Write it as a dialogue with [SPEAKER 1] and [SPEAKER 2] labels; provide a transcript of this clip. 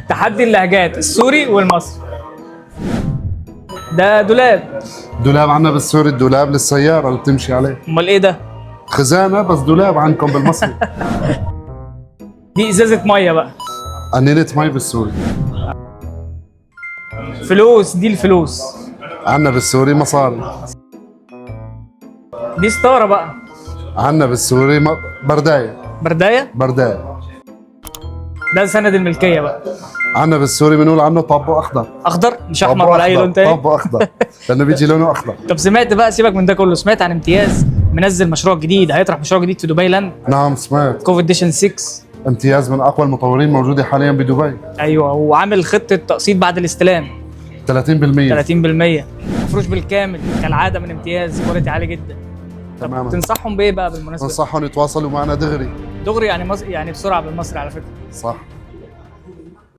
[SPEAKER 1] تحدي اللهجات السوري والمصري. ده دولاب.
[SPEAKER 2] دولاب عنا بالسوري، الدولاب للسيارة اللي بتمشي عليه.
[SPEAKER 1] امال ايه ده؟
[SPEAKER 2] خزانة بس دولاب عندكم بالمصري.
[SPEAKER 1] دي ازازه ميه بقى.
[SPEAKER 2] قنينة مي بالسوري.
[SPEAKER 1] فلوس، دي الفلوس.
[SPEAKER 2] عنا بالسوري مصاري.
[SPEAKER 1] دي ستاره بقى.
[SPEAKER 2] عنا بالسوري برداية.
[SPEAKER 1] بردايه.
[SPEAKER 2] برداية.
[SPEAKER 1] ده سند الملكيه بقى.
[SPEAKER 2] عنا بالسوري بنقول عنه طابو أخضر.
[SPEAKER 1] اخضر مش احمر
[SPEAKER 2] طابو
[SPEAKER 1] ولا اي
[SPEAKER 2] أخضر،
[SPEAKER 1] لون تاني.
[SPEAKER 2] طابو أخضر لأنه بيجي لونه أخضر.
[SPEAKER 1] طب سمعت بقى، سيبك من ده كله، سمعت عن امتياز منزل مشروع جديد، هيطرح مشروع جديد في دبي لاند.
[SPEAKER 2] نعم سمعت.
[SPEAKER 1] كوفيديشن 6.
[SPEAKER 2] امتياز من أقوى المطورين موجودة حاليا بدبي.
[SPEAKER 1] ايوه، وعامل خطه تقسيط بعد الاستلام
[SPEAKER 2] 30%.
[SPEAKER 1] 30%. مفروش بالكامل كالعاده من امتياز، كواليتي عالي جدا. طب
[SPEAKER 2] تماما.
[SPEAKER 1] تنصحهم بايه بقى بالمناسبه؟
[SPEAKER 2] ننصحهم يتواصلوا معنا دغري.
[SPEAKER 1] دغري يعني يعني بسرعه بالمصري على فكره.
[SPEAKER 2] صح.